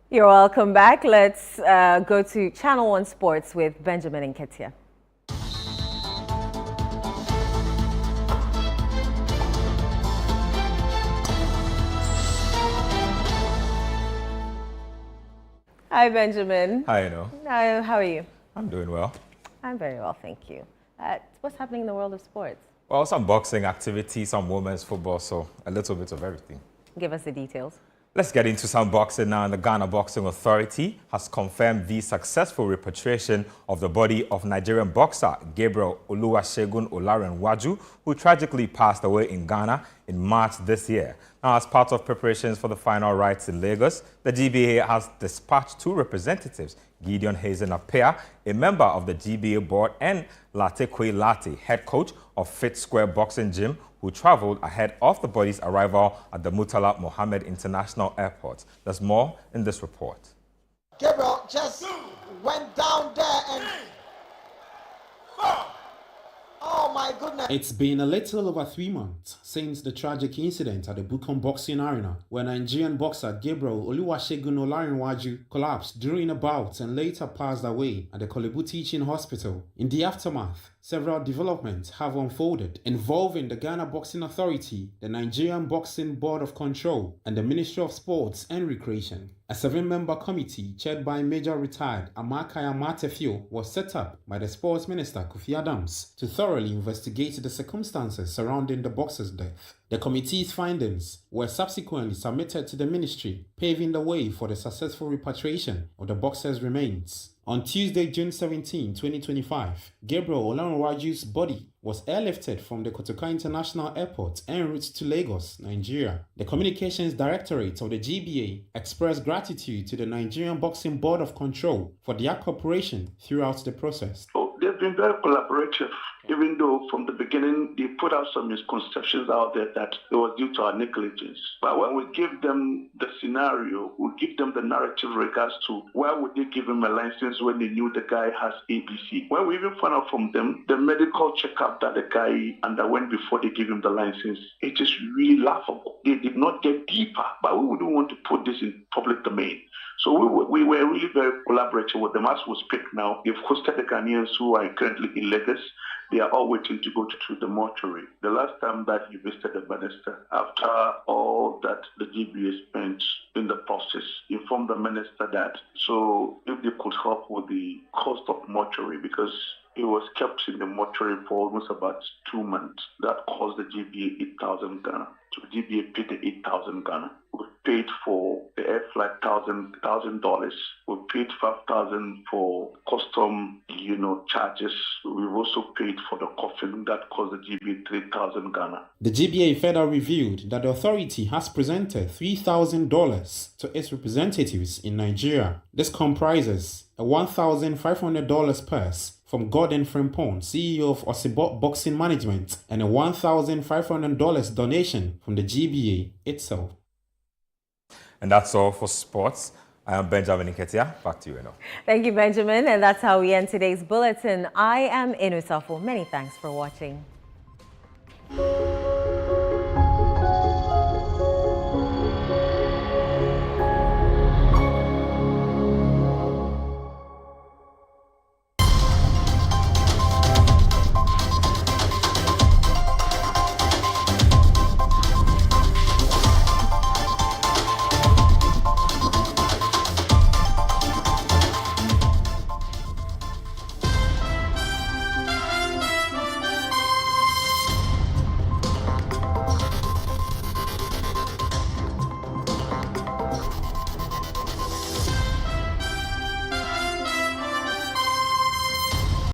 You're welcome back. Let's go to Channel 1 Sports with Benjamin and Ketia. Hi, Benjamin. Hi, you know. How are you? I'm doing well. I'm very well, thank you. What's happening in the world of sports? Well, some boxing activity, some women's football, so a little bit of everything. Give us the details. Let's get into some boxing now. The Ghana Boxing Authority has confirmed the successful repatriation of the body of Nigerian boxer Gabriel Oluwasegun Olarenwaju, who tragically passed away in Ghana in March this year. Now, as part of preparations for the final rites in Lagos, the GBA has dispatched 2 representatives, Gideon Hazen Apea, a member of the GBA board, and Latekwe Late, head coach of Fit Square Boxing Gym, who traveled ahead of the body's arrival at the Murtala Mohammed International Airport. There's more in this report. Gabriel just went down there and... Oh my goodness. It's been a little over 3 months since the tragic incident at the Bukom Boxing Arena, where Nigerian boxer Gabriel Oluwasegun Olarenwaju collapsed during a bout and later passed away at the Kolebu Teaching Hospital. In the aftermath, several developments have unfolded involving the Ghana Boxing Authority, the Nigerian Boxing Board of Control, and the Ministry of Sports and Recreation. A 7-member committee chaired by Major Retired Amakaya Matefio was set up by the Sports Minister Kofi Adams to thoroughly investigate the circumstances surrounding the boxer's death. The committee's findings were subsequently submitted to the ministry, paving the way for the successful repatriation of the boxer's remains. On Tuesday, June 17, 2025, Gabriel Olarinwaju's body was airlifted from the Kotoka International Airport en route to Lagos, Nigeria. The Communications Directorate of the GBA expressed gratitude to the Nigerian Boxing Board of Control for their cooperation throughout the process. They've been very collaborative, even though from the beginning they put out some misconceptions out there that it was due to our negligence. But when we give them the scenario, we give them the narrative regards to why would they give him a license when they knew the guy has ABC. When we even found out from them the medical checkup that the guy underwent before they give him the license, it is really laughable. They did not get deeper, but we wouldn't want to put this in public domain. So we were really very collaborative with them. As we speak now, they've hosted the Ghanaians who are currently in Lagos. They are all waiting to go to the mortuary. The last time that he visited the minister, after all that the GBA spent in the process, informed the minister that so if they could help with the cost of mortuary, because it was kept in the mortuary for almost about 2 months. That cost the GBA 8,000 Ghana. So the GBA paid the 8,000 Ghana. We paid for the air flight $1,000. We paid 5,000 for custom, charges. We've also paid for the coffin. That cost the GBA 3,000 Ghana. The GBA further revealed that the authority has presented $3,000 to its representatives in Nigeria. This comprises a $1,500 purse from Gordon Frimpong, CEO of Osibot Boxing Management, and a $1,500 donation from the GBA itself. And that's all for sports. I am Benjamin Nketia. Back to you, Eno. Thank you, Benjamin. And that's how we end today's bulletin. I am Inu Safo. Many thanks for watching.